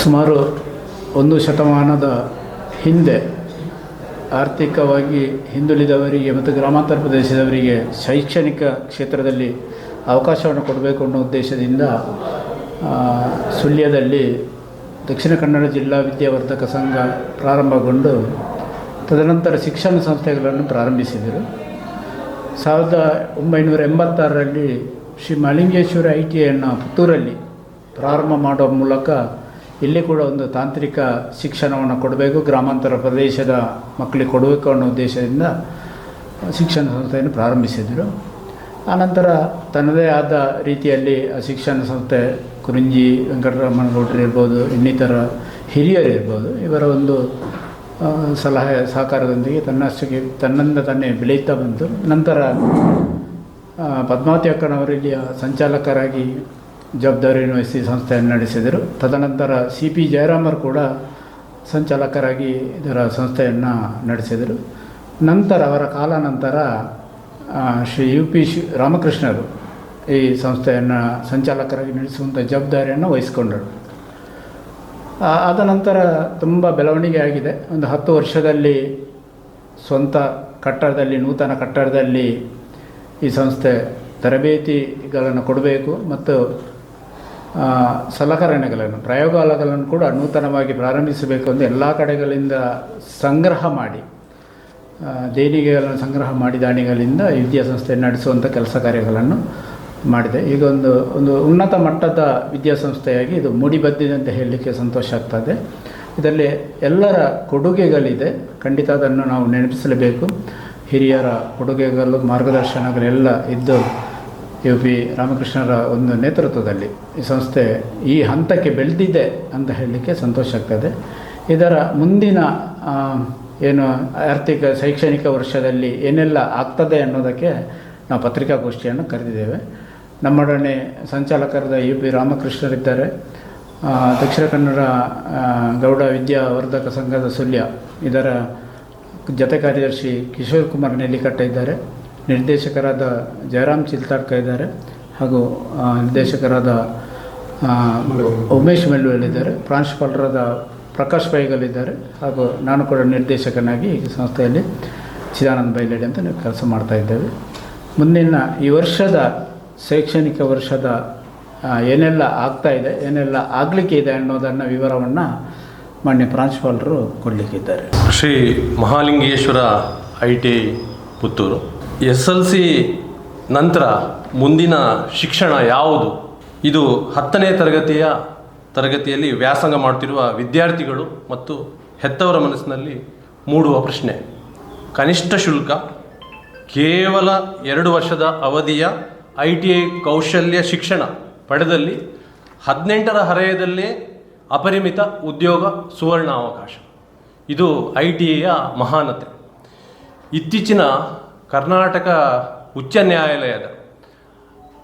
ಸುಮಾರು ಒಂದು ಶತಮಾನದ ಹಿಂದೆ ಆರ್ಥಿಕವಾಗಿ ಹಿಂದುಳಿದವರಿಗೆ ಮತ್ತು ಗ್ರಾಮಾಂತರ ಪ್ರದೇಶದವರಿಗೆ ಶೈಕ್ಷಣಿಕ ಕ್ಷೇತ್ರದಲ್ಲಿ ಅವಕಾಶವನ್ನು ಕೊಡಬೇಕು ಅನ್ನೋ ಉದ್ದೇಶದಿಂದ ಸುಳ್ಯದಲ್ಲಿ ದಕ್ಷಿಣ ಕನ್ನಡ ಜಿಲ್ಲಾ ವಿದ್ಯಾವರ್ಧಕ ಸಂಘ ಪ್ರಾರಂಭಗೊಂಡು ತದನಂತರ ಶಿಕ್ಷಣ ಸಂಸ್ಥೆಗಳನ್ನು ಪ್ರಾರಂಭಿಸಿದರು. 1986ರಲ್ಲಿ ಶ್ರೀ ಮಹಾಲಿಂಗೇಶ್ವರ ITIಯನ್ನು ಪುತ್ತೂರಲ್ಲಿ ಪ್ರಾರಂಭ ಮಾಡುವ ಮೂಲಕ ಇಲ್ಲಿ ಕೂಡ ಒಂದು ತಾಂತ್ರಿಕ ಶಿಕ್ಷಣವನ್ನು ಕೊಡಬೇಕು, ಗ್ರಾಮಾಂತರ ಪ್ರದೇಶದ ಮಕ್ಕಳಿಗೆ ಕೊಡಬೇಕು ಅನ್ನೋ ಉದ್ದೇಶದಿಂದ ಶಿಕ್ಷಣ ಸಂಸ್ಥೆಯನ್ನು ಪ್ರಾರಂಭಿಸಿದರು. ಆನಂತರ ತನ್ನದೇ ಆದ ರೀತಿಯಲ್ಲಿ ಆ ಶಿಕ್ಷಣ ಸಂಸ್ಥೆ ಕುರಿಂಜಿ ವೆಂಕಟರಮಣಗೌಡರು ಇರ್ಬೋದು, ಇನ್ನಿತರ ಹಿರಿಯರಿರ್ಬೋದು, ಇವರ ಒಂದು ಸಲಹೆ ಸಹಕಾರದೊಂದಿಗೆ ತನ್ನಿಂದ ತನ್ನೇ ಬೆಳೆಯುತ್ತಾ ಬಂತು. ನಂತರ ಪದ್ಮಾವತಿ ಅಕ್ಕನವರಿಲ್ಲಿಯ ಸಂಚಾಲಕರಾಗಿ ಜವಾಬ್ದಾರಿಯನ್ನು ವಹಿಸಿ ಸಂಸ್ಥೆಯನ್ನು ನಡೆಸಿದರು. ತದನಂತರ CP ಜಯರಾಮರು ಕೂಡ ಸಂಚಾಲಕರಾಗಿ ಇದರ ಸಂಸ್ಥೆಯನ್ನು ನಡೆಸಿದರು. ನಂತರ ಅವರ ಕಾಲಾನಂತರ ಶ್ರೀ UP ರಾಮಕೃಷ್ಣರು ಈ ಸಂಸ್ಥೆಯನ್ನು ಸಂಚಾಲಕರಾಗಿ ನಡೆಸುವಂಥ ಜವಾಬ್ದಾರಿಯನ್ನು ವಹಿಸಿಕೊಂಡರು. ಆದ ನಂತರ ತುಂಬ ಬೆಳವಣಿಗೆ ಆಗಿದೆ. ಒಂದು 10 ವರ್ಷದಲ್ಲಿ ಸ್ವಂತ ಕಟ್ಟಡದಲ್ಲಿ, ನೂತನ ಕಟ್ಟಡದಲ್ಲಿ ಈ ಸಂಸ್ಥೆ ತರಬೇತಿಗಳನ್ನು ಕೊಡಬೇಕು ಮತ್ತು ಸಲಕರಣೆಗಳನ್ನು, ಪ್ರಯೋಗಾಲಯಗಳನ್ನು ಕೂಡ ನೂತನವಾಗಿ ಪ್ರಾರಂಭಿಸಬೇಕು ಅಂತ ಎಲ್ಲ ಕಡೆಗಳಿಂದ ಸಂಗ್ರಹ ಮಾಡಿ, ದೇಣಿಗೆಗಳನ್ನು ಸಂಗ್ರಹ ಮಾಡಿ ದಾನಿಗಳಿಂದ ಈ ವಿದ್ಯಾಸಂಸ್ಥೆ ನಡೆಸುವಂಥ ಕೆಲಸ ಕಾರ್ಯಗಳನ್ನು ಮಾಡಿದೆ. ಈಗ ಒಂದು ಉನ್ನತ ಮಟ್ಟದ ವಿದ್ಯಾಸಂಸ್ಥೆಯಾಗಿ ಇದು ಮೂಡಿಬಂದಿದೆ ಅಂತ ಹೇಳಲಿಕ್ಕೆ ಸಂತೋಷ ಆಗ್ತದೆ. ಇದರಲ್ಲಿ ಎಲ್ಲರ ಕೊಡುಗೆಗಳಿದೆ, ಖಂಡಿತ ಅದನ್ನು ನಾವು ನೆನಪಿಸಲೇಬೇಕು. ಹಿರಿಯರ ಕೊಡುಗೆಗಳು, ಮಾರ್ಗದರ್ಶನಗಳೆಲ್ಲ ಇದ್ದು UP ರಾಮಕೃಷ್ಣರ ಒಂದು ನೇತೃತ್ವದಲ್ಲಿ ಈ ಸಂಸ್ಥೆ ಈ ಹಂತಕ್ಕೆ ಬೆಳೆದಿದೆ ಅಂತ ಹೇಳಲಿಕ್ಕೆ ಸಂತೋಷ ಆಗ್ತದೆ. ಇದರ ಮುಂದಿನ ಏನು ಆರ್ಥಿಕ ಶೈಕ್ಷಣಿಕ ವರ್ಷದಲ್ಲಿ ಏನೆಲ್ಲ ಆಗ್ತದೆ ಅನ್ನೋದಕ್ಕೆ ನಾವು ಪತ್ರಿಕಾಗೋಷ್ಠಿಯನ್ನು ಕರೆದಿದ್ದೇವೆ. ನಮ್ಮೊಡನೆ ಸಂಚಾಲಕರಾದ UP ರಾಮಕೃಷ್ಣರಿದ್ದಾರೆ. ದಕ್ಷಿಣ ಕನ್ನಡ ಗೌಡ ವಿದ್ಯಾವರ್ಧಕ ಸಂಘದ ಸುಳ್ಯ ಇದರ ಜತೆ ಕಾರ್ಯದರ್ಶಿ ಕಿಶೋರ್ ಕುಮಾರ್ ನೆಲ್ಲಿಕಟ್ಟ ಇದ್ದಾರೆ. ನಿರ್ದೇಶಕರಾದ ಜಯರಾಮ್ ಚಿಲ್ತಾಡ್ಕ ಇದ್ದಾರೆ, ಹಾಗೂ ನಿರ್ದೇಶಕರಾದ ಉಮೇಶ್ ಮೆಲ್ವಲ್ಲಿದ್ದಾರೆ. ಪ್ರಾಂಶುಪಾಲರಾದ ಪ್ರಕಾಶ್ ಬೈಗಲಿದ್ದಾರೆ, ಹಾಗೂ ನಾನು ಕೂಡ ನಿರ್ದೇಶಕನಾಗಿ ಈ ಸಂಸ್ಥೆಯಲ್ಲಿ ಚಿದಾನಂದ ಬೈಲೇಡಿ ಅಂತ ಕೆಲಸ ಮಾಡ್ತಾಯಿದ್ದೇವೆ. ಮುಂದಿನ ಈ ವರ್ಷದ ಶೈಕ್ಷಣಿಕ ವರ್ಷದ ಏನೆಲ್ಲ ಆಗ್ತಾಯಿದೆ, ಏನೆಲ್ಲ ಆಗಲಿಕ್ಕೆ ಇದೆ ಅನ್ನೋದನ್ನು ವಿವರವನ್ನು ಮಾನ್ಯ ಪ್ರಾಂಶುಪಾಲರು ಕೊಡಲಿಕ್ಕಿದ್ದಾರೆ. ಶ್ರೀ ಮಹಾಲಿಂಗೇಶ್ವರ ITI ಪುತ್ತೂರು. SLC ನಂತರ ಮುಂದಿನ ಶಿಕ್ಷಣ ಯಾವುದು? ಇದು 10ನೇ ತರಗತಿಯಲ್ಲಿ ವ್ಯಾಸಂಗ ಮಾಡ್ತಿರುವ ವಿದ್ಯಾರ್ಥಿಗಳು ಮತ್ತು ಹೆತ್ತವರ ಮನಸ್ಸಿನಲ್ಲಿ ಮೂಡುವ ಪ್ರಶ್ನೆ. ಕನಿಷ್ಠ ಶುಲ್ಕ, ಕೇವಲ 2 ವರ್ಷದ ಅವಧಿಯ ITI ಕೌಶಲ್ಯ ಶಿಕ್ಷಣ ಪಡೆದಲ್ಲಿ 18ರ ಹರೆಯದಲ್ಲೇ ಅಪರಿಮಿತ ಉದ್ಯೋಗ ಸುವರ್ಣ ಅವಕಾಶ. ಇದು ITIಯ ಮಹಾನತೆ. ಇತ್ತೀಚಿನ ಕರ್ನಾಟಕ ಉಚ್ಚ ನ್ಯಾಯಾಲಯದ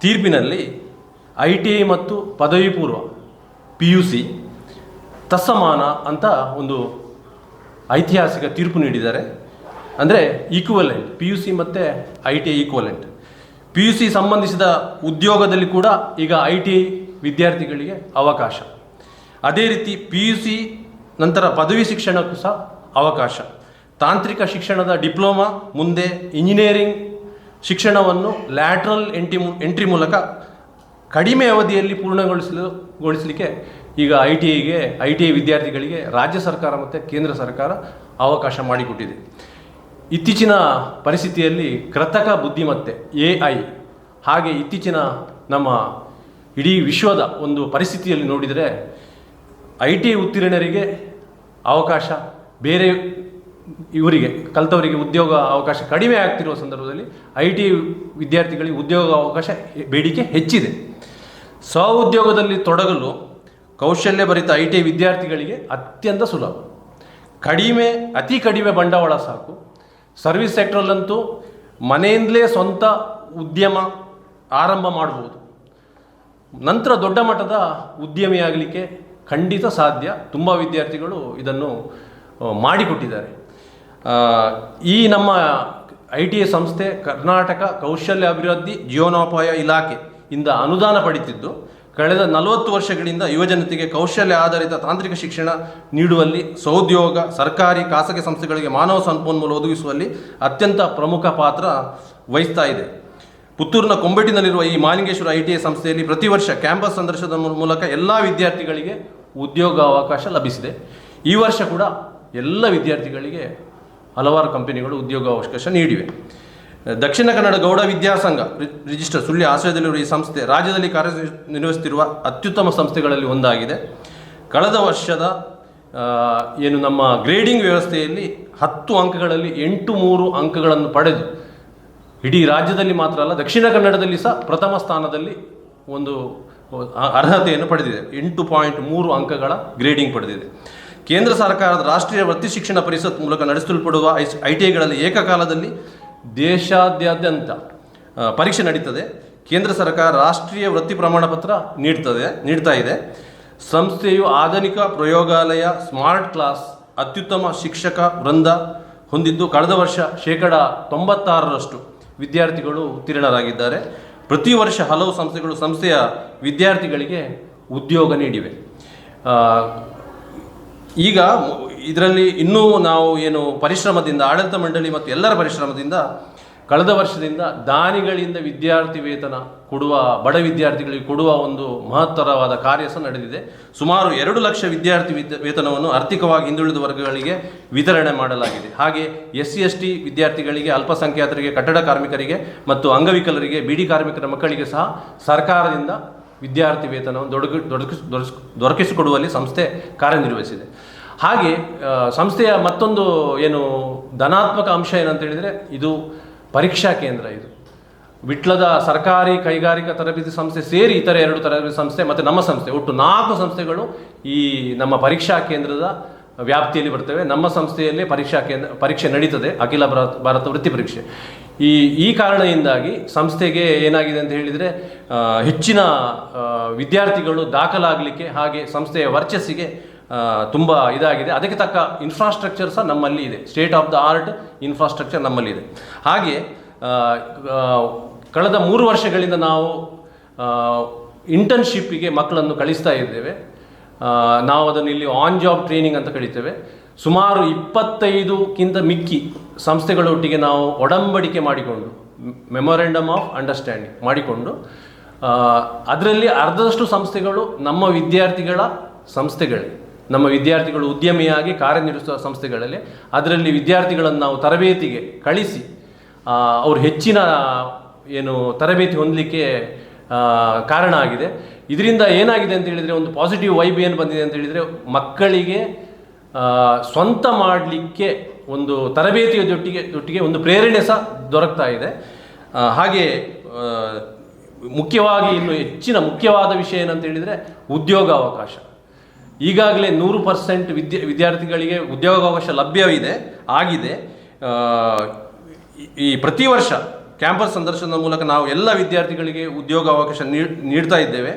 ತೀರ್ಪಿನಲ್ಲಿ ITI ಮತ್ತು ಪದವಿ ಪೂರ್ವ PUC ತತ್ಸಮಾನ ಅಂತ ಒಂದು ಐತಿಹಾಸಿಕ ತೀರ್ಪು ನೀಡಿದ್ದಾರೆ. ಅಂದರೆ ಈಕ್ವಲೆಂಟ್, PUC ಮತ್ತು ITI ಈಕ್ವಲೆಂಟ್. PUC ಸಂಬಂಧಿಸಿದ ಉದ್ಯೋಗದಲ್ಲಿ ಕೂಡ ಈಗ ITI ವಿದ್ಯಾರ್ಥಿಗಳಿಗೆ ಅವಕಾಶ. ಅದೇ ರೀತಿ PUC ನಂತರ ಪದವಿ ಶಿಕ್ಷಣಕ್ಕೂ ಸಹ ಅವಕಾಶ. ತಾಂತ್ರಿಕ ಶಿಕ್ಷಣದ ಡಿಪ್ಲೊಮಾ, ಮುಂದೆ ಇಂಜಿನಿಯರಿಂಗ್ ಶಿಕ್ಷಣವನ್ನು ಲ್ಯಾಟ್ರಲ್ ಎಂಟ್ರಿ ಮೂಲಕ ಕಡಿಮೆ ಅವಧಿಯಲ್ಲಿ ಪೂರ್ಣಗೊಳಿಸಲಿಕ್ಕೆ ಈಗ ITI ವಿದ್ಯಾರ್ಥಿಗಳಿಗೆ ರಾಜ್ಯ ಸರ್ಕಾರ ಮತ್ತು ಕೇಂದ್ರ ಸರ್ಕಾರ ಅವಕಾಶ ಮಾಡಿಕೊಟ್ಟಿದೆ. ಇತ್ತೀಚಿನ ಪರಿಸ್ಥಿತಿಯಲ್ಲಿ ಕೃತಕ ಬುದ್ಧಿಮತ್ತೆ AI, ಹಾಗೆ ಇತ್ತೀಚಿನ ನಮ್ಮ ಇಡೀ ವಿಶ್ವದ ಒಂದು ಪರಿಸ್ಥಿತಿಯಲ್ಲಿ ನೋಡಿದರೆ ITI ಉತ್ತೀರ್ಣರಿಗೆ ಅವಕಾಶ, ಬೇರೆ ಇವರಿಗೆ ಕಲಿತವರಿಗೆ ಉದ್ಯೋಗ ಅವಕಾಶ ಕಡಿಮೆ ಆಗ್ತಿರುವ ಸಂದರ್ಭದಲ್ಲಿ ITI ವಿದ್ಯಾರ್ಥಿಗಳಿಗೆ ಉದ್ಯೋಗ ಅವಕಾಶ ಬೇಡಿಕೆ ಹೆಚ್ಚಿದೆ. ಸ್ವಉದ್ಯೋಗದಲ್ಲಿ ತೊಡಗಲು ಕೌಶಲ್ಯಭರಿತ ITI ವಿದ್ಯಾರ್ಥಿಗಳಿಗೆ ಅತ್ಯಂತ ಸುಲಭ. ಅತಿ ಕಡಿಮೆ ಬಂಡವಾಳ ಸಾಕು. ಸರ್ವಿಸ್ ಸೆಕ್ಟ್ರಲ್ಲಂತೂ ಮನೆಯಿಂದಲೇ ಸ್ವಂತ ಉದ್ಯಮ ಆರಂಭ ಮಾಡ್ಬೋದು. ನಂತರ ದೊಡ್ಡ ಮಟ್ಟದ ಉದ್ಯಮಿಯಾಗಲಿಕ್ಕೆ ಖಂಡಿತ ಸಾಧ್ಯ. ತುಂಬ ವಿದ್ಯಾರ್ಥಿಗಳು ಇದನ್ನು ಮಾಡಿಕೊಟ್ಟಿದ್ದಾರೆ. ಈ ನಮ್ಮ ITI ಸಂಸ್ಥೆ ಕರ್ನಾಟಕ ಕೌಶಲ್ಯ ಅಭಿವೃದ್ಧಿ ಜೀವನೋಪಾಯ ಇಲಾಖೆಯಿಂದ ಅನುದಾನ ಪಡೆದಿದ್ದು ಕಳೆದ 40 ವರ್ಷಗಳಿಂದ ಯುವಜನತೆಗೆ ಕೌಶಲ್ಯ ಆಧಾರಿತ ತಾಂತ್ರಿಕ ಶಿಕ್ಷಣ ನೀಡುವಲ್ಲಿ, ಸ್ವಉದ್ಯೋಗ, ಸರ್ಕಾರಿ ಖಾಸಗಿ ಸಂಸ್ಥೆಗಳಿಗೆ ಮಾನವ ಸಂಪನ್ಮೂಲ ಒದಗಿಸುವಲ್ಲಿ ಅತ್ಯಂತ ಪ್ರಮುಖ ಪಾತ್ರ ವಹಿಸ್ತಾ ಇದೆ. ಪುತ್ತೂರಿನ ಕೊಂಬೆಟ್ಟಿನಲ್ಲಿರುವ ಈ ಮಹಾಲಿಂಗೇಶ್ವರ ITI ಸಂಸ್ಥೆಯಲ್ಲಿ ಪ್ರತಿ ವರ್ಷ ಕ್ಯಾಂಪಸ್ ಸಂದರ್ಶನದ ಮೂಲಕ ಎಲ್ಲ ವಿದ್ಯಾರ್ಥಿಗಳಿಗೆ ಉದ್ಯೋಗಾವಕಾಶ ಲಭಿಸಿದೆ. ಈ ವರ್ಷ ಕೂಡ ಎಲ್ಲ ವಿದ್ಯಾರ್ಥಿಗಳಿಗೆ ಹಲವಾರು ಕಂಪನಿಗಳು ಉದ್ಯೋಗಾವಕಾಶ ನೀಡಿವೆ. ದಕ್ಷಿಣ ಕನ್ನಡ ಗೌಡ ವಿದ್ಯಾಸಂಘ ರಿಜಿಸ್ಟರ್ ಸುಳ್ಯ ಆಶ್ರಯದಲ್ಲಿರುವ ಈ ಸಂಸ್ಥೆ ರಾಜ್ಯದಲ್ಲಿ ಕಾರ್ಯನಿರ್ವಹಿಸುತ್ತಿರುವ ಅತ್ಯುತ್ತಮ ಸಂಸ್ಥೆಗಳಲ್ಲಿ ಒಂದಾಗಿದೆ. ಕಳೆದ ವರ್ಷದ ಏನು ನಮ್ಮ ಗ್ರೇಡಿಂಗ್ ವ್ಯವಸ್ಥೆಯಲ್ಲಿ 10 ಅಂಕಗಳಲ್ಲಿ 8 ಅಂಕಗಳನ್ನು ಪಡೆದು ಇಡೀ ರಾಜ್ಯದಲ್ಲಿ ಮಾತ್ರ ಅಲ್ಲ, ದಕ್ಷಿಣ ಕನ್ನಡದಲ್ಲಿ ಸಹ ಪ್ರಥಮ ಸ್ಥಾನದಲ್ಲಿ ಒಂದು ಅರ್ಹತೆಯನ್ನು ಪಡೆದಿದೆ. 8.3 ಅಂಕಗಳ ಗ್ರೇಡಿಂಗ್ ಪಡೆದಿದೆ. ಕೇಂದ್ರ ಸರ್ಕಾರದ ರಾಷ್ಟ್ರೀಯ ವೃತ್ತಿ ಶಿಕ್ಷಣ ಪರಿಷತ್ ಮೂಲಕ ನಡೆಸಲ್ಪಡುವ ITIಗಳಲ್ಲಿ ಏಕಕಾಲದಲ್ಲಿ ದೇಶಾದ್ಯಂತ ಪರೀಕ್ಷೆ ನಡೀತದೆ. ಕೇಂದ್ರ ಸರ್ಕಾರ ರಾಷ್ಟ್ರೀಯ ವೃತ್ತಿ ಪ್ರಮಾಣ ಪತ್ರ ನೀಡ್ತಾ ಇದೆ. ಸಂಸ್ಥೆಯು ಆಧುನಿಕ ಪ್ರಯೋಗಾಲಯ, ಸ್ಮಾರ್ಟ್ ಕ್ಲಾಸ್, ಅತ್ಯುತ್ತಮ ಶಿಕ್ಷಕ ವೃಂದ ಹೊಂದಿದ್ದು ಕಳೆದ ವರ್ಷ 96% ವಿದ್ಯಾರ್ಥಿಗಳು ಉತ್ತೀರ್ಣರಾಗಿದ್ದಾರೆ. ಪ್ರತಿ ವರ್ಷ ಹಲವು ಸಂಸ್ಥೆಗಳು ಸಂಸ್ಥೆಯ ವಿದ್ಯಾರ್ಥಿಗಳಿಗೆ ಉದ್ಯೋಗ ನೀಡಿವೆ. ಈಗ ಇದರಲ್ಲಿ ಇನ್ನೂ ನಾವು ಏನು ಪರಿಶ್ರಮದಿಂದ, ಆಡಳಿತ ಮಂಡಳಿ ಮತ್ತು ಎಲ್ಲರ ಪರಿಶ್ರಮದಿಂದ ಕಳೆದ ವರ್ಷದಿಂದ ದಾನಿಗಳಿಂದ ವಿದ್ಯಾರ್ಥಿ ವೇತನ ಕೊಡುವ, ಬಡ ವಿದ್ಯಾರ್ಥಿಗಳಿಗೆ ಕೊಡುವ ಒಂದು ಮಹತ್ತರವಾದ ಕಾರ್ಯ ಸಹ ನಡೆದಿದೆ. ಸುಮಾರು 2 ಲಕ್ಷ ವಿದ್ಯಾರ್ಥಿ ವೇತನವನ್ನು ಆರ್ಥಿಕವಾಗಿ ಹಿಂದುಳಿದ ವರ್ಗಗಳಿಗೆ ವಿತರಣೆ ಮಾಡಲಾಗಿದೆ. ಹಾಗೆ SC/ST ವಿದ್ಯಾರ್ಥಿಗಳಿಗೆ, ಅಲ್ಪಸಂಖ್ಯಾತರಿಗೆ, ಕಟ್ಟಡ ಕಾರ್ಮಿಕರಿಗೆ ಮತ್ತು ಅಂಗವಿಕಲರಿಗೆ, ಬೀಡಿ ಕಾರ್ಮಿಕರ ಮಕ್ಕಳಿಗೆ ಸಹ ಸರ್ಕಾರದಿಂದ ವಿದ್ಯಾರ್ಥಿ ವೇತನವನ್ನು ದೊರಕಿಸಿಕೊಡುವಲ್ಲಿ ಸಂಸ್ಥೆ ಕಾರ್ಯನಿರ್ವಹಿಸಿದೆ. ಹಾಗೆ ಸಂಸ್ಥೆಯ ಮತ್ತೊಂದು ಏನು ಧನಾತ್ಮಕ ಅಂಶ ಏನಂತ ಹೇಳಿದರೆ, ಇದು ಪರೀಕ್ಷಾ ಕೇಂದ್ರ. ಇದು ವಿಟ್ಲದ ಸರ್ಕಾರಿ ಕೈಗಾರಿಕಾ ತರಬೇತಿ ಸಂಸ್ಥೆ ಸೇರಿ ಇತರೆ 2 ತರಬೇತಿ ಸಂಸ್ಥೆ ಮತ್ತು ನಮ್ಮ ಸಂಸ್ಥೆ, ಒಟ್ಟು 4 ಸಂಸ್ಥೆಗಳು ಈ ನಮ್ಮ ಪರೀಕ್ಷಾ ಕೇಂದ್ರದ ವ್ಯಾಪ್ತಿಯಲ್ಲಿ ಬರ್ತವೆ. ನಮ್ಮ ಸಂಸ್ಥೆಯಲ್ಲಿ ಪರೀಕ್ಷೆ ನಡೀತದೆ, ಅಖಿಲ ಭಾರತ ವೃತ್ತಿ ಪರೀಕ್ಷೆ. ಈ ಕಾರಣದಿಂದಾಗಿ ಸಂಸ್ಥೆಗೆ ಏನಾಗಿದೆ ಅಂತ ಹೇಳಿದರೆ, ಹೆಚ್ಚಿನ ವಿದ್ಯಾರ್ಥಿಗಳು ದಾಖಲಾಗಲಿಕ್ಕೆ, ಹಾಗೆ ಸಂಸ್ಥೆಯ ವರ್ಚಸ್ಸಿಗೆ ತುಂಬ ಇದಾಗಿದೆ. ಅದಕ್ಕೆ ತಕ್ಕ ಇನ್ಫ್ರಾಸ್ಟ್ರಕ್ಚರ್ ಸಹ ನಮ್ಮಲ್ಲಿ ಇದೆ. State of the art infrastructure ನಮ್ಮಲ್ಲಿದೆ. ಹಾಗೆ ಕಳೆದ 3 ವರ್ಷಗಳಿಂದ ನಾವು ಇಂಟರ್ನ್ಶಿಪ್ಪಿಗೆ ಮಕ್ಕಳನ್ನು ಕಳಿಸ್ತಾ ಇದ್ದೇವೆ. ನಾವು ಅದನ್ನು ಇಲ್ಲಿ ಆನ್ ಜಾಬ್ ಟ್ರೈನಿಂಗ್ ಅಂತ ಕರೀತೇವೆ. ಸುಮಾರು 25ಕ್ಕಿಂತ ಮಿಕ್ಕಿ ಸಂಸ್ಥೆಗಳೊಟ್ಟಿಗೆ ನಾವು ಒಡಂಬಡಿಕೆ ಮಾಡಿಕೊಂಡು, ಮೆಮೊರೆಂಡಮ್ ಆಫ್ ಅಂಡರ್ಸ್ಟ್ಯಾಂಡಿಂಗ್ ಮಾಡಿಕೊಂಡು, ಅದರಲ್ಲಿ ಅರ್ಧದಷ್ಟು ಸಂಸ್ಥೆಗಳು ನಮ್ಮ ವಿದ್ಯಾರ್ಥಿಗಳ ಸಂಸ್ಥೆಗಳೇ, ನಮ್ಮ ವಿದ್ಯಾರ್ಥಿಗಳು ಉದ್ಯಮಿಯಾಗಿ ಕಾರ್ಯನಿರ್ವಹಿಸುವ ಸಂಸ್ಥೆಗಳಲ್ಲಿ. ಅದರಲ್ಲಿ ವಿದ್ಯಾರ್ಥಿಗಳನ್ನು ನಾವು ತರಬೇತಿಗೆ ಕಳಿಸಿ ಅವರು ಹೆಚ್ಚಿನ ಏನು ತರಬೇತಿ ಹೊಂದಲಿಕ್ಕೆ ಕಾರಣ ಆಗಿದೆ. ಇದರಿಂದ ಏನಾಗಿದೆ ಅಂತ ಹೇಳಿದರೆ, ಒಂದು ಪಾಸಿಟಿವ್ ವೈಬ್ ಏನು ಬಂದಿದೆ ಅಂತ ಹೇಳಿದರೆ, ಮಕ್ಕಳಿಗೆ ಸ್ವಂತ ಮಾಡಲಿಕ್ಕೆ ಒಂದು ತರಬೇತಿಯ ಜೊಟ್ಟಿಗೆ ಒಂದು ಪ್ರೇರಣೆ ಸಹ ದೊರಕ್ತಾ ಇದೆ. ಹಾಗೆ ಮುಖ್ಯವಾಗಿ ಇನ್ನು ಹೆಚ್ಚಿನ ಮುಖ್ಯವಾದ ವಿಷಯ ಏನಂತ ಹೇಳಿದರೆ, ಉದ್ಯೋಗಾವಕಾಶ. ಈಗಾಗಲೇ 100% ವಿದ್ಯಾರ್ಥಿಗಳಿಗೆ ಉದ್ಯೋಗಾವಕಾಶ ಆಗಿದೆ. ಈ ಪ್ರತಿ ವರ್ಷ ಕ್ಯಾಂಪಸ್ ಸಂದರ್ಶನದ ಮೂಲಕ ನಾವು ಎಲ್ಲ ವಿದ್ಯಾರ್ಥಿಗಳಿಗೆ ಉದ್ಯೋಗಾವಕಾಶ ನೀಡ್ತಾ ಇದ್ದೇವೆ.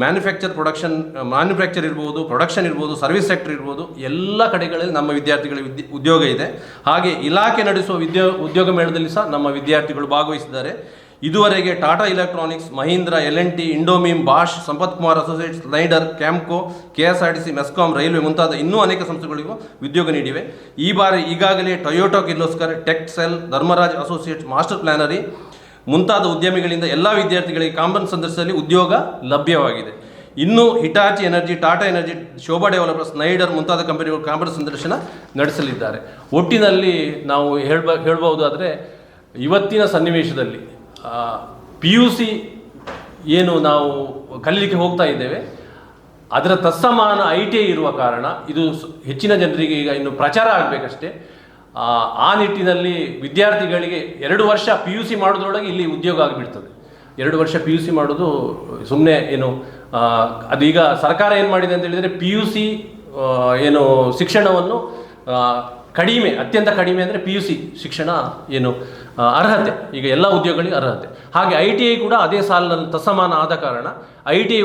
ಮ್ಯಾನುಫ್ಯಾಕ್ಚರ್ ಇರ್ಬೋದು, ಪ್ರೊಡಕ್ಷನ್ ಇರ್ಬೋದು, ಸರ್ವಿಸ್ ಸೆಕ್ಟರ್ ಇರ್ಬೋದು, ಎಲ್ಲ ಕಡೆಗಳಲ್ಲಿ ನಮ್ಮ ವಿದ್ಯಾರ್ಥಿಗಳಿಗೆ ಉದ್ಯೋಗ ಇದೆ. ಹಾಗೆ ಇಲಾಖೆ ನಡೆಸುವ ಉದ್ಯೋಗ ಮೇಳದಲ್ಲಿ ಸಹ ನಮ್ಮ ವಿದ್ಯಾರ್ಥಿಗಳು ಭಾಗವಹಿಸಿದ್ದಾರೆ. ಇದುವರೆಗೆ ಟಾಟಾ ಎಲೆಕ್ಟ್ರಾನಿಕ್ಸ್, ಮಹೀಂದ್ರ, L&T, ಇಂಡೋಮಿಮ್, Bosch, Sampath Kumar associates, Schneider, Campco, KSRTC, MESCOM, railway ಮುಂತಾದ ಇನ್ನೂ ಅನೇಕ ಸಂಸ್ಥೆಗಳಿಗೂ ಉದ್ಯೋಗ ನೀಡಿವೆ. ಈ ಬಾರಿ ಈಗಾಗಲೇ ಟೊಯೋಟಾ ಕಿರ್ಲೋಸ್ಕರ್, ಟೆಕ್ಸೆಲ್, ಧರ್ಮರಾಜ್ ಅಸೋಸಿಯೇಟ್ಸ್, ಮಾಸ್ಟರ್ ಪ್ಲಾನರಿ ಮುಂತಾದ ಉದ್ಯಮಿಗಳಿಂದ ಎಲ್ಲ ವಿದ್ಯಾರ್ಥಿಗಳಿಗೆ ಕಾಂಪನ್ ಸಂದರ್ಶನದಲ್ಲಿ ಉದ್ಯೋಗ ಲಭ್ಯವಾಗಿದೆ. ಇನ್ನು Hitachi energy, Tata energy, Shobha developers, Schneider ಮುಂತಾದ ಕಂಪನಿಗಳು ಕಾಂಪನ್ ಸಂದರ್ಶನ ನಡೆಸಲಿದ್ದಾರೆ. ಒಟ್ಟಿನಲ್ಲಿ ನಾವು ಹೇಳ್ಬಹುದಾದರೆ, ಇವತ್ತಿನ ಸನ್ನಿವೇಶದಲ್ಲಿ PUC ಏನು ನಾವು ಕಲೀಲಿಕ್ಕೆ ಹೋಗ್ತಾ ಇದ್ದೇವೆ, ಅದರ ತತ್ಸಮಾನ ITI ಇರುವ ಕಾರಣ ಇದು ಹೆಚ್ಚಿನ ಜನರಿಗೆ ಈಗ ಇನ್ನು ಪ್ರಚಾರ ಆಗಬೇಕಷ್ಟೇ. ಆ ನಿಟ್ಟಿನಲ್ಲಿ ವಿದ್ಯಾರ್ಥಿಗಳಿಗೆ 2 ವರ್ಷ PUC ಮಾಡೋದ್ರೊಳಗೆ ಇಲ್ಲಿ ಉದ್ಯೋಗ ಆಗಿಬಿಡ್ತದೆ. 2 ವರ್ಷ PUC ಮಾಡೋದು ಸುಮ್ಮನೆ ಏನು, ಅದು ಈಗ ಸರ್ಕಾರ ಏನು ಮಾಡಿದೆ ಅಂತ ಹೇಳಿದರೆ, PUC ಏನು ಶಿಕ್ಷಣವನ್ನು ಕಡಿಮೆ, ಅತ್ಯಂತ ಕಡಿಮೆ ಅಂದರೆ PUC ಶಿಕ್ಷಣ ಏನು ಅರ್ಹತೆ, ಈಗ ಎಲ್ಲ ಉದ್ಯೋಗಗಳಿಗೆ ಅರ್ಹತೆ. ಹಾಗೆ ITI ಕೂಡ ಅದೇ ಸಾಲಿನಲ್ಲಿ ತತ್ಸಮಾನ ಆದ ಕಾರಣ ITI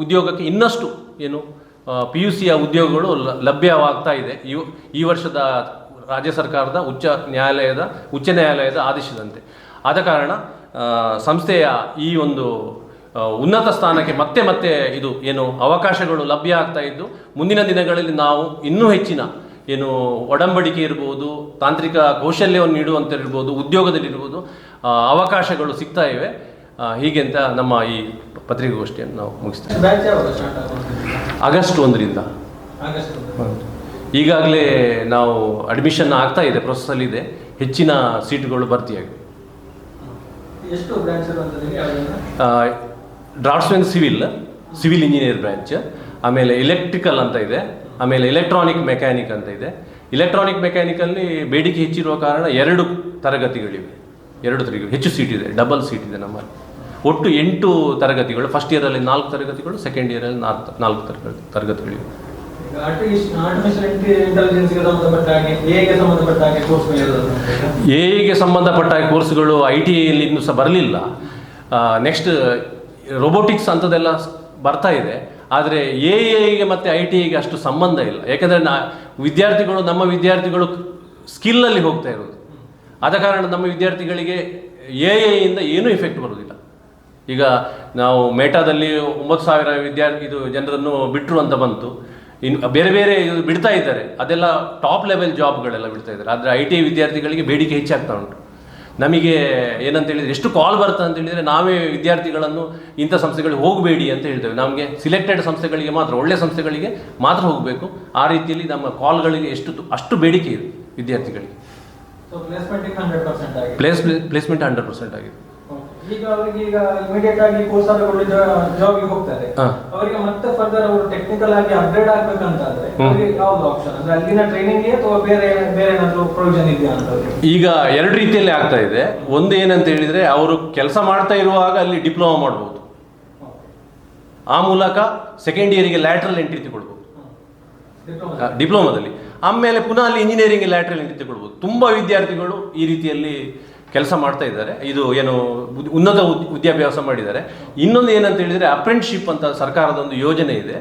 ಉದ್ಯೋಗಕ್ಕೆ ಇನ್ನಷ್ಟು ಏನು PUCಯ ಉದ್ಯೋಗಗಳು ಲಭ್ಯವಾಗ್ತಾ ಇದೆ. ಈ ವರ್ಷದ ರಾಜ್ಯ ಸರ್ಕಾರದ ಉಚ್ಚ ನ್ಯಾಯಾಲಯದ ಆದೇಶದಂತೆ. ಆದ ಕಾರಣ ಸಂಸ್ಥೆಯ ಈ ಒಂದು ಉನ್ನತ ಸ್ಥಾನಕ್ಕೆ ಮತ್ತೆ ಮತ್ತೆ ಇದು ಏನು ಅವಕಾಶಗಳು ಲಭ್ಯ ಆಗ್ತಾ ಇದ್ದು ಮುಂದಿನ ದಿನಗಳಲ್ಲಿ ನಾವು ಇನ್ನೂ ಹೆಚ್ಚಿನ ಏನು ಒಡಂಬಡಿಕೆ ಇರ್ಬೋದು, ತಾಂತ್ರಿಕ ಕೌಶಲ್ಯವನ್ನು ನೀಡುವಂತಿರ್ಬೋದು, ಉದ್ಯೋಗದಲ್ಲಿರ್ಬೋದು ಅವಕಾಶಗಳು ಸಿಗ್ತಾ ಇವೆ. ಹೀಗೆ ಅಂತ ನಮ್ಮ ಈ ಪತ್ರಿಕಾಗೋಷ್ಠಿಯನ್ನು ನಾವು ಮುಗಿಸ್ತೇವೆ. ಆಗಸ್ಟ್ 1ರಿಂದ ಈಗಾಗಲೇ ನಾವು ಅಡ್ಮಿಷನ್ ಆಗ್ತಾ ಇದೆ, ಪ್ರೊಸೆಸ್ಸಲ್ಲಿದೆ. ಹೆಚ್ಚಿನ ಸೀಟುಗಳು ಭರ್ತಿಯಾಗಿವೆ. ಡ್ರಾಫ್ಟ್ಸ್ಮನ್ ಸಿವಿಲ್ ಇಂಜಿನಿಯರ್ ಬ್ರ್ಯಾಂಚ್, ಆಮೇಲೆ ಎಲೆಕ್ಟ್ರಿಕಲ್ ಅಂತ ಇದೆ, ಆಮೇಲೆ ಎಲೆಕ್ಟ್ರಾನಿಕ್ ಮೆಕ್ಯಾನಿಕ್ ಅಂತ ಇದೆ. ಎಲೆಕ್ಟ್ರಾನಿಕ್ ಮೆಕ್ಯಾನಿಕಲ್ಲಿ ಬೇಡಿಕೆ ಹೆಚ್ಚಿರುವ ಕಾರಣ 2 ತರಗತಿಗಳಿವೆ, 2 ತರಗತಿ ಹೆಚ್ಚು ಸೀಟ್ ಇದೆ, ಡಬಲ್ ಸೀಟ್ ಇದೆ ನಮ್ಮಲ್ಲಿ. ಒಟ್ಟು 8 ತರಗತಿಗಳು, ಫಸ್ಟ್ ಇಯರಲ್ಲಿ 4 ತರಗತಿಗಳು, ಸೆಕೆಂಡ್ ಇಯರಲ್ಲಿ 4 ತರಗತಿಗಳಿವೆ. ಎಗೆ ಸಂಬಂಧಪಟ್ಟ ಕೋರ್ಸ್ಗಳು ITಯಲ್ಲಿ ಇನ್ನೂ ಸಹ ಬರಲಿಲ್ಲ. ನೆಕ್ಸ್ಟ್ ರೋಬೋಟಿಕ್ಸ್ ಅಂಥದ್ದೆಲ್ಲ ಬರ್ತಾ ಇದೆ. ಆದರೆ ಎಗೆ ಮತ್ತು ITಗೆ ಅಷ್ಟು ಸಂಬಂಧ ಇಲ್ಲ. ಯಾಕೆಂದರೆ ನಮ್ಮ ವಿದ್ಯಾರ್ಥಿಗಳು ಸ್ಕಿಲ್ಲಲ್ಲಿ ಹೋಗ್ತಾ ಇರೋದು. ಆದ ಕಾರಣ ನಮ್ಮ ವಿದ್ಯಾರ್ಥಿಗಳಿಗೆ ಎಯಿಂದ ಏನೂ ಎಫೆಕ್ಟ್ ಬರೋದಿಲ್ಲ. ಈಗ ನಾವು ಮೇಟಾದಲ್ಲಿ 9,000 ಜನರನ್ನು ಬಿಟ್ಟರು ಅಂತ ಬಂತು. ಇನ್ನು ಬೇರೆ ಬೇರೆ ಇದು ಬಿಡ್ತಾ ಇದ್ದಾರೆ, ಅದೆಲ್ಲ ಟಾಪ್ ಲೆವೆಲ್ ಜಾಬ್ಗಳೆಲ್ಲ ಬಿಡ್ತಾ ಇದ್ದಾರೆ. ಆದರೆ ITI ವಿದ್ಯಾರ್ಥಿಗಳಿಗೆ ಬೇಡಿಕೆ ಹೆಚ್ಚಾಗ್ತಾ ಉಂಟು. ನಮಗೆ ಏನಂತ ಹೇಳಿದರೆ, ಎಷ್ಟು ಕಾಲ್ ಬರುತ್ತೆ ಅಂತ ಹೇಳಿದರೆ ನಾವೇ ವಿದ್ಯಾರ್ಥಿಗಳನ್ನು ಇಂಥ ಸಂಸ್ಥೆಗಳಿಗೆ ಹೋಗಬೇಡಿ ಅಂತ ಹೇಳ್ತೇವೆ. ನಮಗೆ ಸಿಲೆಕ್ಟೆಡ್ ಸಂಸ್ಥೆಗಳಿಗೆ ಮಾತ್ರ, ಒಳ್ಳೆಯ ಸಂಸ್ಥೆಗಳಿಗೆ ಮಾತ್ರ ಹೋಗಬೇಕು. ಆ ರೀತಿಯಲ್ಲಿ ನಮ್ಮ ಕಾಲ್ಗಳಿಗೆ ಅಷ್ಟು ಬೇಡಿಕೆ ಇದೆ ವಿದ್ಯಾರ್ಥಿಗಳಿಗೆ. ಪ್ಲೇಸ್ಮೆಂಟ್ 100% ಆಗಿದೆ. ಈಗ ಅವರಿಗೆ ಇಮಿಡಿಯೇಟ್ ಆಗಿ ಕೋರ್ಸ್ ಜಾಬ್ಗೆ ಹೋಗ್ತಾರೆ, ಅವರಿಗೆ ಮತ್ತೆ ಫರ್ದರ್ ಅವರು ಟೆಕ್ನಿಕಲ್ ಆಗಿ ಅಪ್ಗ್ರೇಡ್ ಆಗ್ಬೇಕಂತಾದ್ರೆ ಯಾವ್ದು ಆಪ್ಷನ್, ಅಂದ್ರೆ ಅಲ್ಲಿನ ಟ್ರೈನಿಂಗ್ ಅಥವಾ ಬೇರೆ ಏನಾದ್ರು ಪ್ರೊವಿಷನ್ ಇದೆಯಾ ಅಂತ? ಈಗ 2 ರೀತಿಯಲ್ಲಿ ಆಗ್ತಾ ಇದೆ. ಒಂದು ಏನಂತ ಹೇಳಿದ್ರೆ, ಅವರು ಕೆಲಸ ಮಾಡ್ತಾ ಇರುವಾಗ ಅಲ್ಲಿ ಡಿಪ್ಲೊಮಾ ಮಾಡ್ಬೋದು, ಆ ಮೂಲಕ ಸೆಕೆಂಡ್ ಇಯರಿಗೆ ಲ್ಯಾಟ್ರಲ್ ಎಂಟ್ರಿ ತಗೊಳ್ಬೋದು ಡಿಪ್ಲೊಮಾದಲ್ಲಿ. ಆಮೇಲೆ ಪುನಃ ಅಲ್ಲಿ ಇಂಜಿನಿಯರಿಂಗ್ ಲ್ಯಾಟ್ರಲ್ ಎಂಟ್ರಿ ತಗೊಳ್ಬೋದು. ತುಂಬ ವಿದ್ಯಾರ್ಥಿಗಳು ಈ ರೀತಿಯಲ್ಲಿ ಕೆಲಸ ಮಾಡ್ತಾ ಇದ್ದಾರೆ. ಇದು ಏನು ಉನ್ನತ ವಿದ್ಯಾಭ್ಯಾಸ ಮಾಡಿದ್ದಾರೆ. ಇನ್ನೊಂದು ಏನಂತ ಹೇಳಿದರೆ, ಅಪ್ರೆಂಟಿಸ್ಶಿಪ್ ಅಂತ ಸರ್ಕಾರದ ಒಂದು ಯೋಜನೆ ಇದೆ.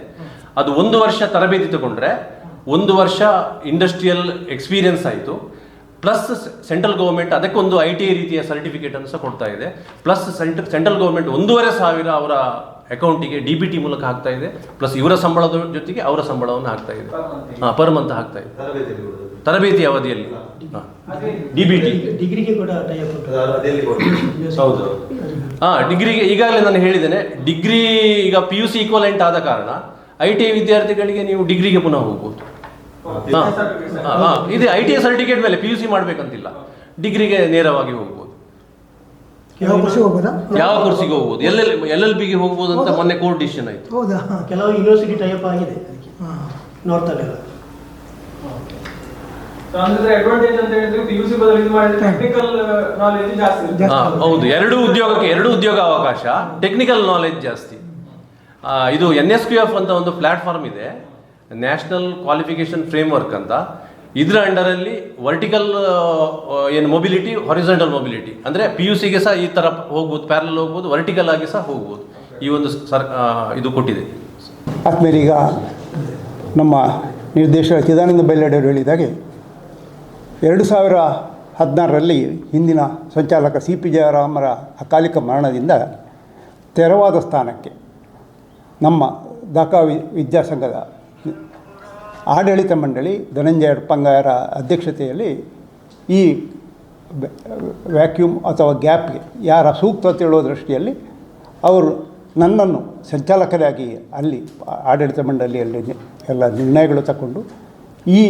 ಅದು 1 ವರ್ಷ ತರಬೇತಿ ತಗೊಂಡ್ರೆ 1 ವರ್ಷ ಇಂಡಸ್ಟ್ರಿಯಲ್ ಎಕ್ಸ್ಪೀರಿಯನ್ಸ್ ಆಯಿತು, ಪ್ಲಸ್ ಸೆಂಟ್ರಲ್ ಗೌರ್ಮೆಂಟ್ ಅದಕ್ಕೊಂದು ITI ರೀತಿಯ ಸರ್ಟಿಫಿಕೇಟನ್ನು ಸಹ ಕೊಡ್ತಾ ಇದೆ. ಪ್ಲಸ್ ಸೆಂಟ್ರಲ್ ಗೌರ್ಮೆಂಟ್ 1,500 ಅವರ ಅಕೌಂಟಿಗೆ DBT ಮೂಲಕ ಹಾಕ್ತಾ ಇದೆ. ಪ್ಲಸ್ ಇವರ ಸಂಬಳದ ಜೊತೆಗೆ ಅವರ ಸಂಬಳವನ್ನು ಹಾಕ್ತಾ ಇದೆ, ಪರ್ ಮಂತ್ ಹಾಕ್ತಾ ಇದೆ ತರಬೇತಿ ಅವಧಿಯಲ್ಲಿ. DBT ಡಿಗ್ರಿಗೆ ಕೂಡ ಹೌದು. ಡಿಗ್ರಿಗೆ ಈಗಾಗಲೇ ನಾನು ಹೇಳಿದ್ದೇನೆ, ಡಿಗ್ರಿ ಈಗ PUC ಈಕ್ವಲೆಂಟ್ ಆದ ಕಾರಣ ITI ವಿದ್ಯಾರ್ಥಿಗಳಿಗೆ ನೀವು ಡಿಗ್ರಿಗೆ ಪುನಃ ಹೋಗ್ಬೋದು. ಇದೆ ITI ಸರ್ಟಿಫಿಕೇಟ್ ಮೇಲೆ PUC ಮಾಡಬೇಕಂತಿಲ್ಲ, ಡಿಗ್ರಿಗೆ ನೇರವಾಗಿ ಹೋಗ್ಬೋದು. ಯಾವ ಕೋರ್ಸಿಗೆ ಹೋಗ್ಬೋದು, LLBಗೆ ಹೋಗ್ಬೋದು ಅಂತ ಮೊನ್ನೆ ಕೋರ್ಟ್ ಡಿಸಿಷನ್ ಆಯಿತು. ಹೌದಾ? ಕೆಲವು ಯೂನಿವರ್ಸಿಟಿ ಟೈಪ್ ಆಗಿದೆ ನಾರ್ತಲ್ಲೆಲ್ಲ. ಅಡ್ವಾಂಟೇಜ್ ಅಂತ ಹೇಳಿದ್ರೆ PUC ಬದಲು ಇದು ಮಾಡಿದ್ರೆ ಟೆಕ್ನಿಕಲ್ ನಾಲೆಜ್ ಜಾಸ್ತಿ. ಹೌದು, 2 ಉದ್ಯೋಗ ಅವಕಾಶ, ಟೆಕ್ನಿಕಲ್ ನಾಲೆಜ್ ಜಾಸ್ತಿ. ಇದು NSQF ಅಂತ ಒಂದು ಪ್ಲಾಟ್ಫಾರ್ಮ್ ಇದೆ, ನ್ಯಾಷನಲ್ ಕ್ವಾಲಿಫಿಕೇಶನ್ ಫ್ರೇಮ್ವರ್ಕ್ ಅಂತ. ಇದರ ಅಂಡರಲ್ಲಿ ವರ್ಟಿಕಲ್ ಏನು ಮೊಬಿಲಿಟಿ, ಹಾರಿಜಾಂಟಲ್ ಮೊಬಿಲಿಟಿ, ಅಂದರೆ PUCಗೆ ಸಹ ಈ ಥರ ಹೋಗ್ಬೋದು, ಪ್ಯಾರಲಲ್ ಹೋಗ್ಬೋದು, ವರ್ಟಿಕಲ್ ಆಗಿ ಸಹ ಹೋಗ್ಬೋದು. ಈ ಒಂದು ಇದು ಕೊಟ್ಟಿದೆ. ಆದಮೇಲೆ ಈಗ ನಮ್ಮ ನಿರ್ದೇಶಕ ಚಿದಾನಂದ ಬೈಲಡೆಯವರು ಹೇಳಿದಾಗೆ 2016ರಲ್ಲಿ ಹಿಂದಿನ ಸಂಚಾಲಕ CP ಜಯರಾಮರ ಅಕಾಲಿಕ ಮರಣದಿಂದ ತೆರವಾದ ಸ್ಥಾನಕ್ಕೆ ನಮ್ಮ ದಾಖಾ ವಿದ್ಯಾಸಂಘದ ಆಡಳಿತ ಮಂಡಳಿ ಧನಂಜಯ ಅಡ್ಪಂಗಾಯರ ಅಧ್ಯಕ್ಷತೆಯಲ್ಲಿ ಈ ವ್ಯಾಕ್ಯೂಮ್ ಅಥವಾ ಗ್ಯಾಪ್ಗೆ ಯಾರ ಸೂಕ್ತ ತಿಳುವ ದೃಷ್ಟಿಯಲ್ಲಿ ಅವರು ನನ್ನನ್ನು ಸಂಚಾಲಕರಾಗಿ ಅಲ್ಲಿ ಆಡಳಿತ ಮಂಡಳಿಯಲ್ಲಿ ಎಲ್ಲ ನಿರ್ಣಯಗಳು ತಗೊಂಡು ಈ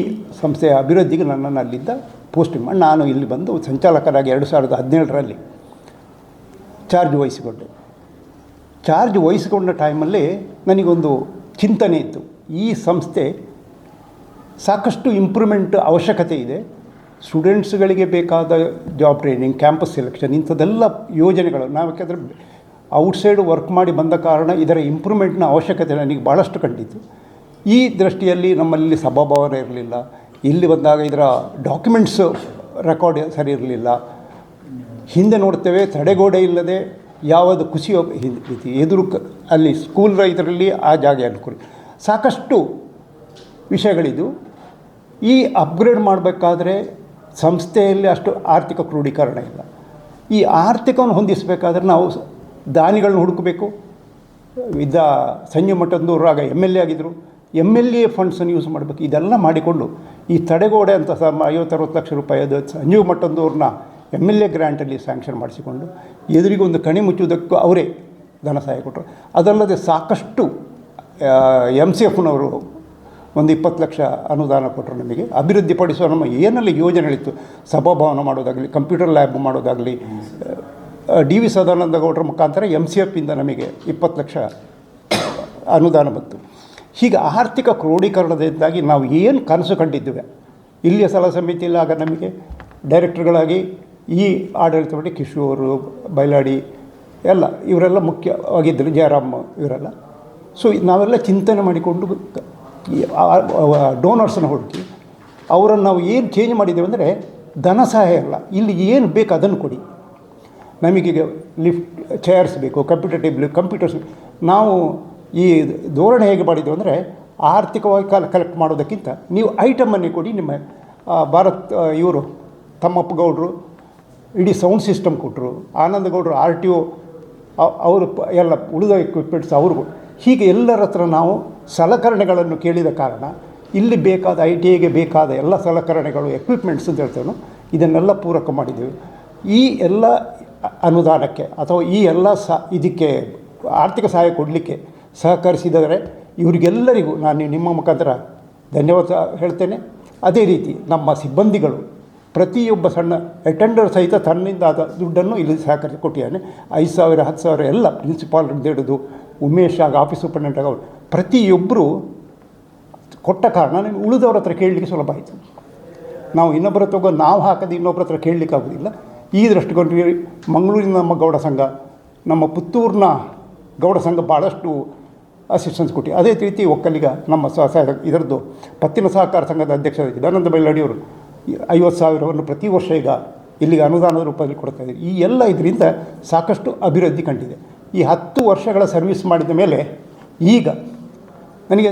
ಸಂಸ್ಥೆಯ ಅಭಿವೃದ್ಧಿಗೆ ನನ್ನನ್ನು ಅಲ್ಲಿಂದ ಪೋಸ್ಟಿಂಗ್ ಮಾಡಿ ನಾನು ಇಲ್ಲಿ ಬಂದು ಸಂಚಾಲಕರಾಗಿ 2017ರಲ್ಲಿ ಚಾರ್ಜ್ ವಹಿಸಿಕೊಂಡೆ. ಚಾರ್ಜ್ ವಹಿಸಿಕೊಂಡ ಟೈಮಲ್ಲಿ ನನಗೊಂದು ಚಿಂತನೆ ಇತ್ತು, ಈ ಸಂಸ್ಥೆ ಸಾಕಷ್ಟು ಇಂಪ್ರೂವ್ಮೆಂಟ್ ಅವಶ್ಯಕತೆ ಇದೆ. ಸ್ಟೂಡೆಂಟ್ಸ್ಗಳಿಗೆ ಬೇಕಾದ ಜಾಬ್ ಟ್ರೈನಿಂಗ್, ಕ್ಯಾಂಪಸ್ ಸೆಲೆಕ್ಷನ್, ಇಂಥದ್ದೆಲ್ಲ ಯೋಜನೆಗಳು ನಾವು ಯಾಕೆಂದರೆ ಔಟ್ಸೈಡ್ ವರ್ಕ್ ಮಾಡಿ ಬಂದ ಕಾರಣ ಇದರ ಇಂಪ್ರೂವ್ಮೆಂಟ್ನ ಅವಶ್ಯಕತೆ ನನಗೆ ಭಾಳಷ್ಟು ಕಂಡಿತು. ಈ ದೃಷ್ಟಿಯಲ್ಲಿ ನಮ್ಮಲ್ಲಿ ಸಭಾಭವನ ಇರಲಿಲ್ಲ, ಇಲ್ಲಿ ಬಂದಾಗ ಇದರ ಡಾಕ್ಯುಮೆಂಟ್ಸು ರೆಕಾರ್ಡ್ ಸರಿ ಇರಲಿಲ್ಲ. ಹಿಂದೆ ನೋಡ್ತೇವೆ, ತಡೆಗೋಡೆ ಇಲ್ಲದೆ ಯಾವುದು ಕುಸಿಯೋ ರೀತಿ ಎದುರು ಅಲ್ಲಿ ಸ್ಕೂಲ್ ಇದರಲ್ಲಿ ಆ ಜಾಗ ಅನುಕೂಲ, ಸಾಕಷ್ಟು ವಿಷಯಗಳಿದ್ದು. ಈ ಅಪ್ಗ್ರೇಡ್ ಮಾಡಬೇಕಾದ್ರೆ ಸಂಸ್ಥೆಯಲ್ಲಿ ಅಷ್ಟು ಆರ್ಥಿಕ ಕ್ರೋಢೀಕರಣ ಇಲ್ಲ. ಈ ಆರ್ಥಿಕವನ್ನು ಹೊಂದಿಸಬೇಕಾದ್ರೆ ನಾವು ದಾನಿಗಳನ್ನ ಹುಡುಕಬೇಕು, ಸಂಜು ಮಠದವರು ಆಗ MLA ಆಗಿದ್ದರು. MLA ಫಂಡ್ಸನ್ನು ಯೂಸ್ ಮಾಡಬೇಕು. ಇದೆಲ್ಲ ಮಾಡಿಕೊಂಡು ಈ ತಡೆಗೋಡೆ ಅಂತ 50-60 ಲಕ್ಷ ರೂಪಾಯಿ ಅದು ಸಂಜು ಮಠದವ್ರನ್ನ MLA ಗ್ರ್ಯಾಂಟಲ್ಲಿ ಸ್ಯಾಂಕ್ಷನ್ ಮಾಡಿಸಿಕೊಂಡು ಎದುರಿಗೆ ಒಂದು ಕಣಿ ಮುಚ್ಚುವುದಕ್ಕೂ ಅವರೇ ಧನ ಸಹಾಯ ಕೊಟ್ಟರು. ಅದಲ್ಲದೆ ಸಾಕಷ್ಟು MCFನವರು ಒಂದು 20 ಲಕ್ಷ ಅನುದಾನ ಕೊಟ್ಟರು ನಮಗೆ. ಅಭಿವೃದ್ಧಿಪಡಿಸುವ ನಮ್ಮ ಏನೆಲ್ಲ ಯೋಜನೆಗಳಿತ್ತು, ಸಭಾಭವನ ಮಾಡೋದಾಗಲಿ, ಕಂಪ್ಯೂಟರ್ ಲ್ಯಾಬ್ ಮಾಡೋದಾಗಲಿ, DV ಸದಾನಂದ ಗೌಡರ ಮುಖಾಂತರ MCFಯಿಂದ ನಮಗೆ 20 ಲಕ್ಷ ಅನುದಾನ ಬಂತು. ಹೀಗೆ ಆರ್ಥಿಕ ಕ್ರೋಢೀಕರಣದಿಂದಾಗಿ ನಾವು ಏನು ಕನಸು ಕಂಡಿದ್ದೇವೆ, ಇಲ್ಲಿಯ ಸಲಹಾ ಸಮಿತಿಯಲ್ಲಿ ಆಗ ನಮಗೆ ಡೈರೆಕ್ಟರ್ಗಳಾಗಿ ಈ ಆಡಳಿತ ಮಾಡಿ ಕಿಶೋರು, ಬೈಲಾಡಿ ಎಲ್ಲ ಇವರೆಲ್ಲ ಮುಖ್ಯವಾಗಿದ್ದರು, ಜಯರಾಮ್ ಇವರೆಲ್ಲ. ಸೊ ನಾವೆಲ್ಲ ಚಿಂತನೆ ಮಾಡಿಕೊಂಡು ಡೋನರ್ಸನ್ನು ಹುಡುಕಿ ಅವರನ್ನು ನಾವು ಏನು ಚೇಂಜ್ ಮಾಡಿದ್ದೇವೆ ಅಂದರೆ, ಧನ ಸಹಾಯ ಅಲ್ಲ, ಇಲ್ಲಿ ಏನು ಬೇಕು ಅದನ್ನು ಕೊಡಿ. ನಮಗೀಗ ಲಿಫ್ಟ್ ಚೇರ್ಸ್ ಬೇಕು, ಕಂಪ್ಯೂಟರ್ ಟೇಬಲ್, ಕಂಪ್ಯೂಟರ್ಸ್. ನಾವು ಈ ಧೋರಣೆ ಹೇಗೆ ಮಾಡಿದ್ದೇವೆ ಅಂದರೆ, ಆರ್ಥಿಕವಾಗಿ ಕಲೆಕ್ಟ್ ಮಾಡೋದಕ್ಕಿಂತ ನೀವು ಐಟಮನ್ನೇ ಕೊಡಿ. ನಿಮ್ಮ ಭಾರತ್ ಇವರು ತಮ್ಮಪ್ಪ ಗೌಡರು ಇಡೀ ಸೌಂಡ್ ಸಿಸ್ಟಮ್ ಕೊಟ್ಟರು, ಆನಂದ ಗೌಡರು RTO ಅವರು ಎಲ್ಲ ಉಳಿದ ಎಕ್ವಿಪ್ಮೆಂಟ್ಸ್ ಅವ್ರಿಗೂ. ಹೀಗೆ ಎಲ್ಲರ ಹತ್ರ ನಾವು ಸಲಕರಣೆಗಳನ್ನು ಕೇಳಿದ ಕಾರಣ ಇಲ್ಲಿ ಬೇಕಾದ ITIಗೆ ಬೇಕಾದ ಎಲ್ಲ ಸಲಕರಣೆಗಳು, ಎಕ್ವಿಪ್ಮೆಂಟ್ಸ್ ಅಂತ ಹೇಳ್ತೇವೆ, ಇದನ್ನೆಲ್ಲ ಪೂರಕ ಮಾಡಿದ್ದೇವೆ. ಈ ಎಲ್ಲ ಅನುದಾನಕ್ಕೆ ಅಥವಾ ಈ ಎಲ್ಲ ಇದಕ್ಕೆ ಆರ್ಥಿಕ ಸಹಾಯ ಕೊಡಲಿಕ್ಕೆ ಸಹಕರಿಸಿದರೆ ಇವರಿಗೆಲ್ಲರಿಗೂ ನಾನು ನಿಮ್ಮ ಮುಖಾಂತರ ಧನ್ಯವಾದ ಹೇಳ್ತೇನೆ. ಅದೇ ರೀತಿ ನಮ್ಮ ಸಿಬ್ಬಂದಿಗಳು ಪ್ರತಿಯೊಬ್ಬ ಸಣ್ಣ ಅಟೆಂಡರ್ ಸಹಿತ ತನ್ನಿಂದ ಆದ ದುಡ್ಡನ್ನು ಇಲ್ಲಿ ಸಹಕರಿಸಿ ಕೊಟ್ಟಿದ್ದಾನೆ. 5,000, 10,000 ಎಲ್ಲ ಪ್ರಿನ್ಸಿಪಾಲ್ರಿಂದ ಹಿಡಿದು ಉಮೇಶ್ ಆಗ ಆಫೀಸ್ ಸೂಪರ್ಡೆಂಟ್ ಆಗ ಪ್ರತಿಯೊಬ್ಬರು ಕೊಟ್ಟ ಕಾರಣ ನಮಗೆ ಉಳಿದವ್ರ ಹತ್ರ ಕೇಳಲಿಕ್ಕೆ ಸುಲಭ ಆಯಿತು. ನಾವು ಇನ್ನೊಬ್ಬರ ನಾವು ಹಾಕದೆ ಇನ್ನೊಬ್ಬರ ಹತ್ರ ಕೇಳಲಿಕ್ಕಾಗೋದಿಲ್ಲ. ಈ ದೃಷ್ಟಿಕೊಂಡು ಮಂಗಳೂರಿನ ನಮ್ಮ ಗೌಡ ಸಂಘ, ನಮ್ಮ ಪುತ್ತೂರಿನ ಗೌಡ ಸಂಘ ಭಾಳಷ್ಟು ಅಸಿಸ್ಟೆನ್ಸ್ ಕೊಟ್ಟು. ಅದೇ ರೀತಿ ಒಕ್ಕಲಿಗ ನಮ್ಮ ಇದರದ್ದು ಪತ್ತಿನ ಸಹಕಾರ ಸಂಘದ ಅಧ್ಯಕ್ಷ ಚಿದಾನಂದ ಬೈಲಾಡಿಯವರು 50,000ವನ್ನು ಪ್ರತಿ ವರ್ಷ ಈಗ ಇಲ್ಲಿಗೆ ಅನುದಾನದ ರೂಪದಲ್ಲಿ ಕೊಡ್ತಾಯಿದ್ದಾರೆ. ಈ ಎಲ್ಲ ಇದರಿಂದ ಸಾಕಷ್ಟು ಅಭಿವೃದ್ಧಿ ಕಂಡಿದೆ. ಈ 10 ವರ್ಷಗಳ ಸರ್ವಿಸ್ ಮಾಡಿದ ಮೇಲೆ ಈಗ ನನಗೆ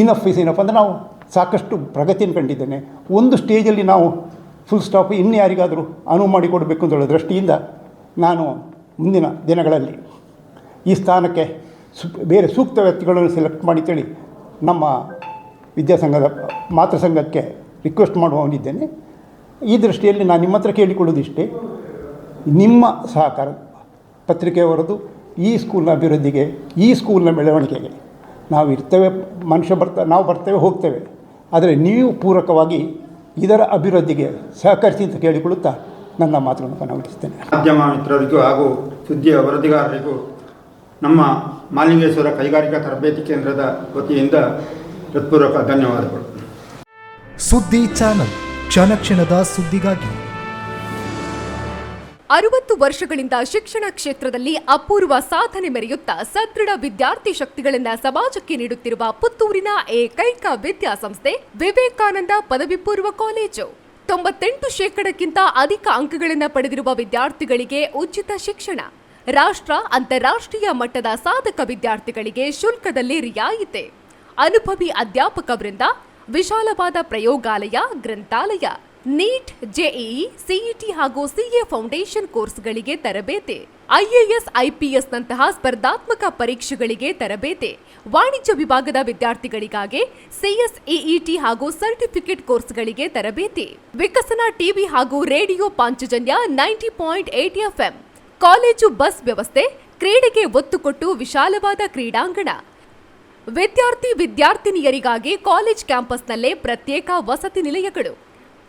ಇನಫ್ ಅಂದರೆ ನಾವು ಸಾಕಷ್ಟು ಪ್ರಗತಿಯನ್ನು ಕಂಡಿದ್ದೇನೆ. ಒಂದು ಸ್ಟೇಜಲ್ಲಿ ನಾವು ಫುಲ್ ಸ್ಟಾಪ್ ಇನ್ನು ಯಾರಿಗಾದರೂ ಅನುವು ಮಾಡಿಕೊಡಬೇಕು ಅಂತ ಹೇಳೋ ದೃಷ್ಟಿಯಿಂದ ನಾನು ಮುಂದಿನ ದಿನಗಳಲ್ಲಿ ಈ ಸ್ಥಾನಕ್ಕೆ ಬೇರೆ ಸೂಕ್ತ ವ್ಯಕ್ತಿಗಳನ್ನು ಸೆಲೆಕ್ಟ್ ಮಾಡಿತೇಳಿ ನಮ್ಮ ವಿದ್ಯಾಸಂಘದ ಮಾತೃ ಸಂಘಕ್ಕೆ ರಿಕ್ವೆಸ್ಟ್ ಮಾಡುವವನಿದ್ದೇನೆ. ಈ ದೃಷ್ಟಿಯಲ್ಲಿ ನಾನು ನಿಮ್ಮ ಹತ್ರ ಕೇಳಿಕೊಳ್ಳೋದಿಷ್ಟೇ, ನಿಮ್ಮ ಸಹಕಾರ ಪತ್ರಿಕೆಯವರದು ಈ ಸ್ಕೂಲ್ನ ಅಭಿವೃದ್ಧಿಗೆ, ಈ ಸ್ಕೂಲ್ನ ಬೆಳವಣಿಗೆಗೆ ನಾವು ಇರ್ತೇವೆ. ನಾವು ಬರ್ತೇವೆ ಹೋಗ್ತೇವೆ, ಆದರೆ ನೀವು ಪೂರಕವಾಗಿ ಇದರ ಅಭಿವೃದ್ಧಿಗೆ ಸಹಕರಿಸಿ ಅಂತ ಕೇಳಿಕೊಳ್ಳುತ್ತಾ ನನ್ನ ಮಾತುಗಳನ್ನು ಕೊನೆಗೊಳಿಸುತ್ತೇನೆ. ಮಾಧ್ಯಮ ಮಿತ್ರರಿಗೂ ಹಾಗೂ ಸುದ್ದಿಯ ವರದಿಗಾರರಿಗೂ ನಮ್ಮ ಮಾಲಿಂಗೇಶ್ವರ ಕೈಗಾರಿಕಾ ತರಬೇತಿ ಕೇಂದ್ರದ ವತಿಯಿಂದ ಹೃತ್ಪೂರ್ವಕ ಧನ್ಯವಾದಗಳು. ಸುದ್ದಿ ಚಾನಲ್, ಕ್ಷಣ ಕ್ಷಣದ ಸುದ್ದಿಗಾಗಿ. 60 ವರ್ಷಗಳಿಂದ ಶಿಕ್ಷಣ ಕ್ಷೇತ್ರದಲ್ಲಿ ಅಪೂರ್ವ ಸಾಧನೆ ಮೆರೆಯುತ್ತಾ ಸದೃಢ ವಿದ್ಯಾರ್ಥಿ ಶಕ್ತಿಗಳನ್ನ ಸಮಾಜಕ್ಕೆ ನೀಡುತ್ತಿರುವ ಪುತ್ತೂರಿನ ಏಕೈಕ ವಿದ್ಯಾಸಂಸ್ಥೆ ವಿವೇಕಾನಂದ ಪದವಿ ಪೂರ್ವ ಕಾಲೇಜು. 98% ಅಧಿಕ ಅಂಕಗಳನ್ನು ಪಡೆದಿರುವ ವಿದ್ಯಾರ್ಥಿಗಳಿಗೆ ಉಚಿತ ಶಿಕ್ಷಣ, ರಾಷ್ಟ್ರ ಅಂತಾರಾಷ್ಟ್ರೀಯ ಮಟ್ಟದ ಸಾಧಕ ವಿದ್ಯಾರ್ಥಿಗಳಿಗೆ ಶುಲ್ಕದಲ್ಲಿ ರಿಯಾಯಿತಿ, ಅನುಭವಿ ಅಧ್ಯಾಪಕ ವೃಂದ, ವಿಶಾಲವಾದ ಪ್ರಯೋಗಾಲಯ, ಗ್ರಂಥಾಲಯ, ನೀಟ್, JEE, CET ಹಾಗೂ CA ಫೌಂಡೇಶನ್ ಕೋರ್ಸ್ಗಳಿಗೆ ತರಬೇತಿ, IAS, IPS ನಂತಹ ಸ್ಪರ್ಧಾತ್ಮಕ ಪರೀಕ್ಷೆಗಳಿಗೆ ತರಬೇತಿ, ವಾಣಿಜ್ಯ ವಿಭಾಗದ ವಿದ್ಯಾರ್ಥಿಗಳಿಗಾಗಿ CS, EET ಹಾಗೂ ಸರ್ಟಿಫಿಕೇಟ್ ಕೋರ್ಸ್ಗಳಿಗೆ ತರಬೇತಿ, ವಿಕಸನ ಟಿವಿ ಹಾಗೂ radio Panchajanya 90.8 FM, college bus ವ್ಯವಸ್ಥೆ, ಕ್ರೀಡೆಗೆ ಒತ್ತು ಕೊಟ್ಟು ವಿಶಾಲವಾದ ಕ್ರೀಡಾಂಗಣ, ವಿದ್ಯಾರ್ಥಿನಿಯರಿಗಾಗಿ ಕಾಲೇಜ್ ಕ್ಯಾಂಪಸ್ನಲ್ಲೇ ಪ್ರತ್ಯೇಕ ವಸತಿ ನಿಲಯಗಳು,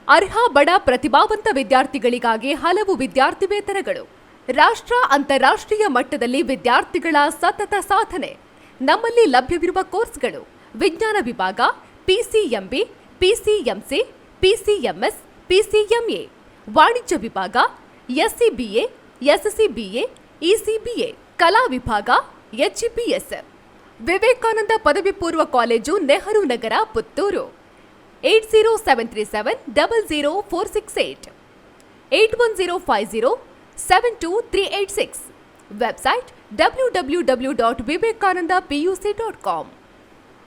ಅರ್ಹ ಬಡ ಪ್ರತಿಭಾವಂತ ವಿದ್ಯಾರ್ಥಿಗಳಿಗಾಗಿ ಹಲವು ವಿದ್ಯಾರ್ಥಿ ವೇತನಗಳು, ರಾಷ್ಟ್ರ ಅಂತಾರಾಷ್ಟ್ರೀಯ ಮಟ್ಟದಲ್ಲಿ ವಿದ್ಯಾರ್ಥಿಗಳ ಸತತ ಸಾಧನೆ. ನಮ್ಮಲ್ಲಿ ಲಭ್ಯವಿರುವ ಕೋರ್ಸ್ಗಳು: ವಿಜ್ಞಾನ ವಿಭಾಗ, PCMB, PCMC, PCMS, PCMA, ವಾಣಿಜ್ಯ ವಿಭಾಗ, SCBA, SCBA, ECBA, ಕಲಾ ವಿಭಾಗ, HEPS. ವಿವೇಕಾನಂದ ಪದವಿ ಪೂರ್ವ college, Nehru Nagar, Puttur. 80737 00468 81050 72386. Website www.vivekanandapuc.com.